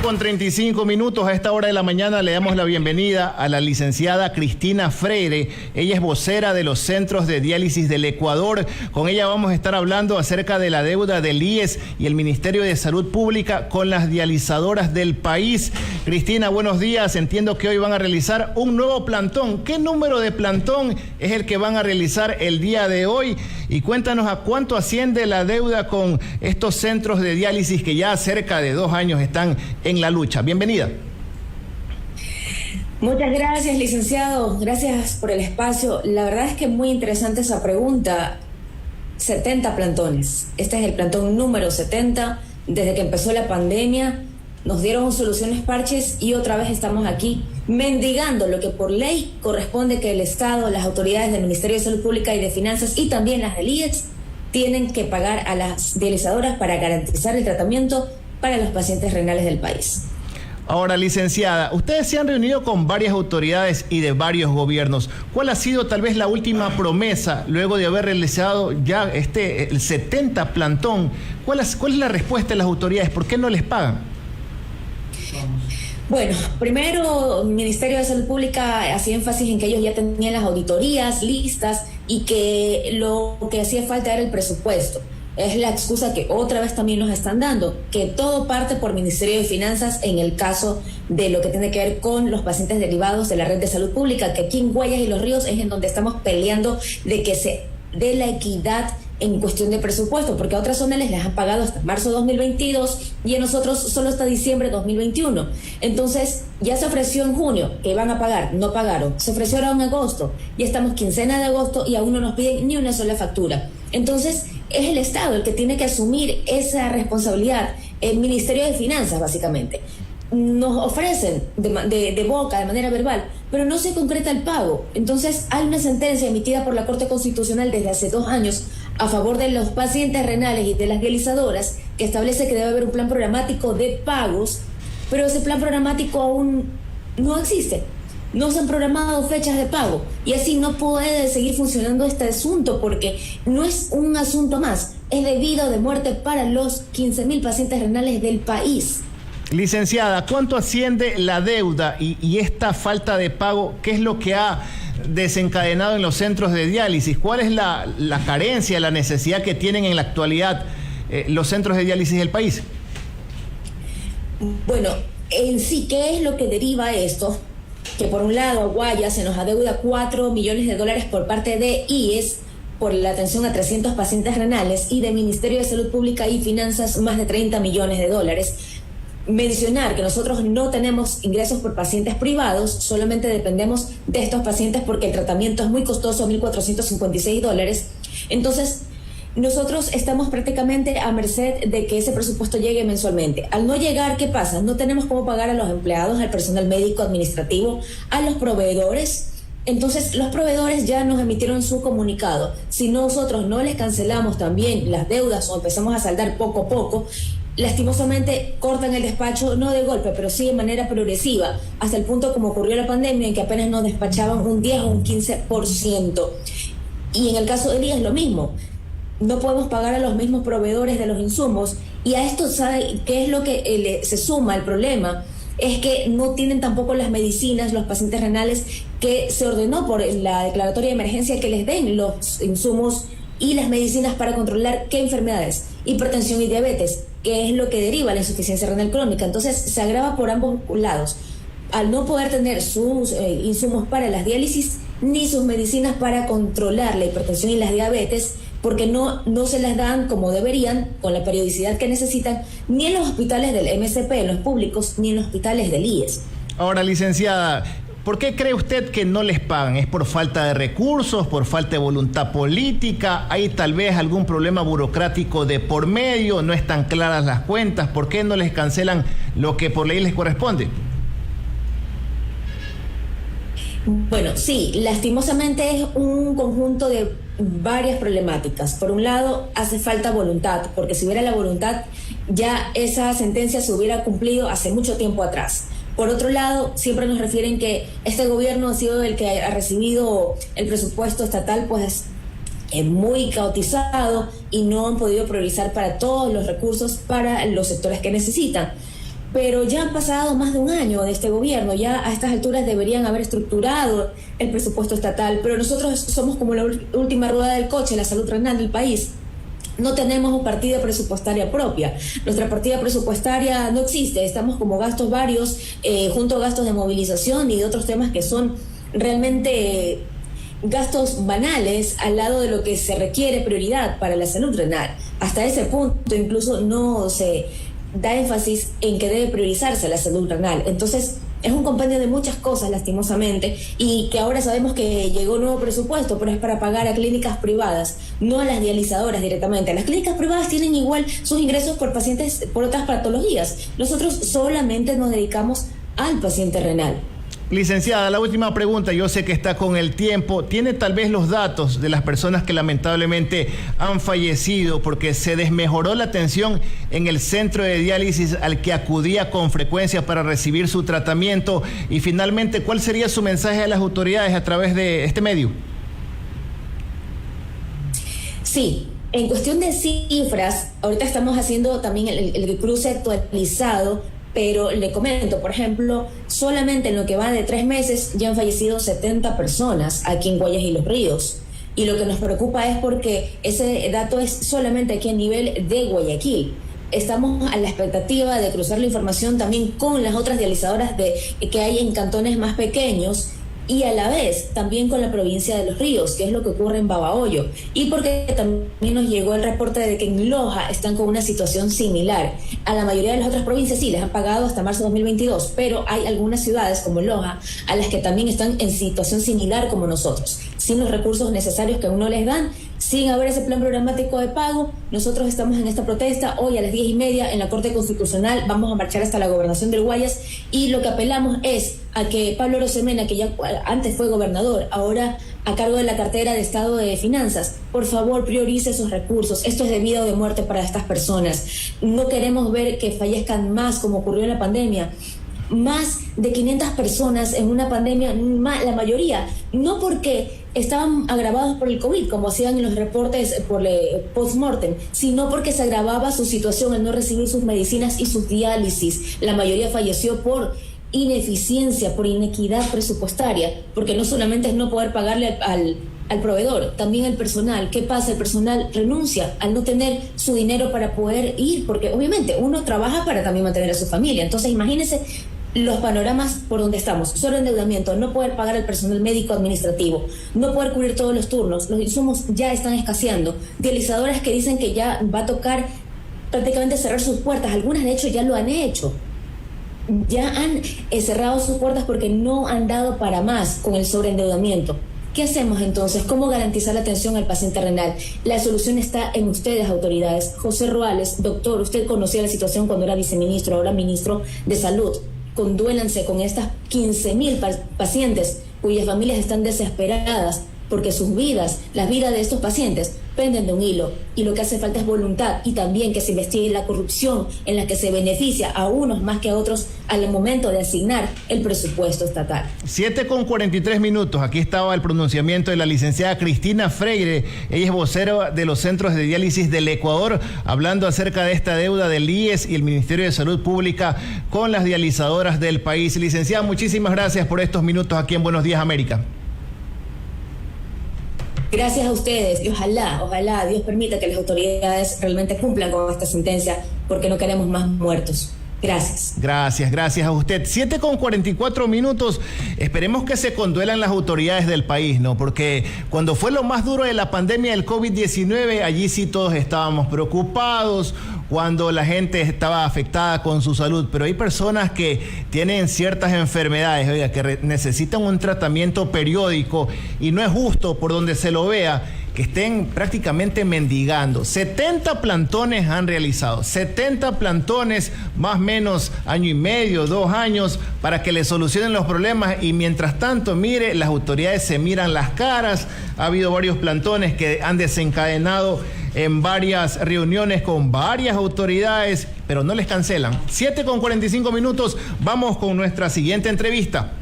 7:35 a esta hora de la mañana le damos la bienvenida a la licenciada Cristina Freire. Ella es vocera de los centros de diálisis del Ecuador. Con ella vamos a estar hablando acerca de la deuda del IES y el Ministerio de Salud Pública con las dializadoras del país. Cristina, buenos días. Entiendo que hoy van a realizar un nuevo plantón. ¿Qué número de plantón es el que van a realizar el día de hoy? Y cuéntanos a cuánto asciende la deuda con estos centros de diálisis que ya cerca de 2 años están en la lucha. Bienvenida. Muchas gracias, licenciado. Gracias por el espacio. La verdad es que muy interesante esa pregunta. 70 plantones. Este es el plantón número 70. Desde que empezó la pandemia nos dieron soluciones parches y otra vez estamos aquí mendigando lo que por ley corresponde que el Estado, las autoridades del Ministerio de Salud Pública y de Finanzas y también las del IES tienen que pagar a las dializadoras para garantizar el tratamiento para los pacientes renales del país. Ahora, licenciada, ustedes se han reunido con varias autoridades y de varios gobiernos. ¿Cuál ha sido tal vez la última promesa luego de haber realizado ya el 70 plantón? ¿Cuál es la respuesta de las autoridades? ¿Por qué no les pagan? Bueno, primero el Ministerio de Salud Pública hacía énfasis en que ellos ya tenían las auditorías listas y que lo que hacía falta era el presupuesto. Es la excusa que otra vez también nos están dando, que todo parte por Ministerio de Finanzas en el caso de lo que tiene que ver con los pacientes derivados de la red de salud pública, que aquí en Guayas y Los Ríos es en donde estamos peleando de que se dé la equidad en cuestión de presupuesto, porque a otras zonas les han pagado hasta marzo de 2022 y a nosotros solo hasta diciembre de 2021. Entonces, ya se ofreció en junio que iban a pagar, no pagaron. Se ofreció ahora en agosto, ya estamos quincena de agosto y aún no nos piden ni una sola factura. Entonces, es el Estado el que tiene que asumir esa responsabilidad, el Ministerio de Finanzas, básicamente. Nos ofrecen de boca, de manera verbal, pero no se concreta el pago. Entonces, hay una sentencia emitida por la Corte Constitucional desde hace 2 años a favor de los pacientes renales y de las dializadoras, que establece que debe haber un plan programático de pagos, pero ese plan programático aún no existe. No se han programado fechas de pago y así no puede seguir funcionando este asunto, porque no es un asunto más, es debido de muerte para los 15.000 pacientes renales del país. Licenciada, ¿cuánto asciende la deuda y esta falta de pago? ¿Qué es lo que ha desencadenado en los centros de diálisis? ¿Cuál es la carencia, la necesidad que tienen en la actualidad los centros de diálisis del país? Bueno, en sí, ¿qué es lo que deriva esto? Que por un lado a Guayas se nos adeuda $4 millones por parte de IES por la atención a 300 pacientes renales y del Ministerio de Salud Pública y Finanzas más de $30 millones. Mencionar que nosotros no tenemos ingresos por pacientes privados, solamente dependemos de estos pacientes porque el tratamiento es muy costoso, $1.456. Entonces, nosotros estamos prácticamente a merced de que ese presupuesto llegue mensualmente. Al no llegar, ¿qué pasa? No tenemos cómo pagar a los empleados, al personal médico, administrativo, a los proveedores. Entonces, los proveedores ya nos emitieron su comunicado. Si nosotros no les cancelamos también las deudas o empezamos a saldar poco a poco, lastimosamente cortan el despacho, no de golpe, pero sí de manera progresiva, hasta el punto como ocurrió la pandemia, en que apenas nos despachaban un 10 o un 15%. Y en el caso del IES es lo mismo. No podemos pagar a los mismos proveedores de los insumos, y a esto, ¿sabe qué es lo que se suma el problema? Es que no tienen tampoco las medicinas, los pacientes renales, que se ordenó por la declaratoria de emergencia que les den los insumos y las medicinas para controlar qué enfermedades, hipertensión y diabetes, que es lo que deriva la insuficiencia renal crónica. Entonces se agrava por ambos lados, al no poder tener sus insumos para las diálisis ni sus medicinas para controlar la hipertensión y las diabetes, porque no se las dan como deberían, con la periodicidad que necesitan, ni en los hospitales del MSP, en los públicos, ni en los hospitales del IES. Ahora, licenciada, ¿por qué cree usted que no les pagan? ¿Es por falta de recursos, por falta de voluntad política? ¿Hay tal vez algún problema burocrático de por medio? ¿No están claras las cuentas? ¿Por qué no les cancelan lo que por ley les corresponde? Bueno, sí, lastimosamente es un conjunto de varias problemáticas. Por un lado, hace falta voluntad, porque si hubiera la voluntad, ya esa sentencia se hubiera cumplido hace mucho tiempo atrás. Por otro lado, siempre nos refieren que este gobierno ha sido el que ha recibido el presupuesto estatal, pues muy caotizado, y no han podido priorizar para todos los recursos para los sectores que necesitan. pero ya han pasado más de un año de este gobierno, ya a estas alturas deberían haber estructurado el presupuesto estatal, pero nosotros somos como la última rueda del coche, la salud renal del país. No tenemos partida presupuestaria propia. Nuestra partida presupuestaria no existe. Estamos como gastos varios, junto a gastos de movilización y de otros temas que son realmente gastos banales al lado de lo que se requiere prioridad para la salud renal. Hasta ese punto incluso no se da énfasis en que debe priorizarse la salud renal. Entonces, es un compendio de muchas cosas, lastimosamente, y que ahora sabemos que llegó un nuevo presupuesto, pero es para pagar a clínicas privadas, no a las dializadoras directamente. Las clínicas privadas tienen igual sus ingresos por pacientes, por otras patologías. Nosotros solamente nos dedicamos al paciente renal. Licenciada, la última pregunta, yo sé que está con el tiempo. ¿Tiene tal vez los datos de las personas que lamentablemente han fallecido porque se desmejoró la atención en el centro de diálisis al que acudía con frecuencia para recibir su tratamiento? Y finalmente, ¿cuál sería su mensaje a las autoridades a través de este medio? Sí. En cuestión de cifras, ahorita estamos haciendo también el cruce actualizado, pero le comento, por ejemplo, solamente en lo que va de 3 meses ya han fallecido 70 personas aquí en Guayas y Los Ríos. Y lo que nos preocupa es porque ese dato es solamente aquí a nivel de Guayaquil. Estamos a la expectativa de cruzar la información también con las otras dializadoras que hay en cantones más pequeños, y a la vez también con la provincia de Los Ríos, que es lo que ocurre en Babahoyo, y porque también nos llegó el reporte de que en Loja están con una situación similar. A la mayoría de las otras provincias sí les han pagado hasta marzo de 2022, pero hay algunas ciudades como Loja a las que también están en situación similar como nosotros, sin los recursos necesarios que aún no les dan, sin haber ese plan programático de pago. Nosotros estamos en esta protesta hoy a las 10:30 en la Corte Constitucional. Vamos a marchar hasta la gobernación del Guayas, y lo que apelamos es a que Pablo Arosemena, que ya antes fue gobernador, ahora a cargo de la cartera de Estado de Finanzas, por favor priorice esos recursos. Esto es de vida o de muerte para estas personas. No queremos ver que fallezcan más como ocurrió en la pandemia. Más de 500 personas en una pandemia, la mayoría, no porque estaban agravados por el COVID, como hacían en los reportes por post-mortem, sino porque se agravaba su situación al no recibir sus medicinas y sus diálisis. La mayoría falleció por ineficiencia, por inequidad presupuestaria, porque no solamente es no poder pagarle al proveedor, también el personal. ¿Qué pasa? El personal renuncia al no tener su dinero para poder ir, porque obviamente uno trabaja para también mantener a su familia. Entonces imagínense los panoramas por donde estamos: sobreendeudamiento, no poder pagar al personal médico administrativo, no poder cubrir todos los turnos, los insumos ya están escaseando, dializadoras que dicen que ya va a tocar prácticamente cerrar sus puertas. Algunas de hecho ya lo han hecho, ya han cerrado sus puertas porque no han dado para más con el sobreendeudamiento. ¿Qué hacemos entonces? ¿Cómo garantizar la atención al paciente renal? La solución está en ustedes, autoridades. José Ruales, doctor, usted conocía la situación cuando era viceministro, ahora ministro de Salud. Conduélanse con estas 15,000 pacientes cuyas familias están desesperadas porque sus vidas, las vidas de estos pacientes, penden de un hilo, y lo que hace falta es voluntad, y también que se investigue la corrupción en la que se beneficia a unos más que a otros al momento de asignar el presupuesto estatal. 7:43. Aquí estaba el pronunciamiento de la licenciada Cristina Freire. Ella es vocera de los centros de diálisis del Ecuador, hablando acerca de esta deuda del IES y el Ministerio de Salud Pública con las dializadoras del país. Licenciada, muchísimas gracias por estos minutos aquí en Buenos Días América. Gracias a ustedes, y ojalá Dios permita que las autoridades realmente cumplan con esta sentencia, porque no queremos más muertos. Gracias. Gracias a usted. 7:44. Esperemos que se conduelan las autoridades del país, ¿no? Porque cuando fue lo más duro de la pandemia del COVID-19, allí sí todos estábamos preocupados, cuando la gente estaba afectada con su salud, pero hay personas que tienen ciertas enfermedades, oiga, que necesitan un tratamiento periódico, y no es justo, por donde se lo vea, que estén prácticamente mendigando. 70 plantones han realizado, 70 plantones, más o menos año y medio, 2 años, para que le solucionen los problemas, y mientras tanto, mire, las autoridades se miran las caras. Ha habido varios plantones que han desencadenado en varias reuniones con varias autoridades, pero no les cancelan. 7:45, vamos con nuestra siguiente entrevista.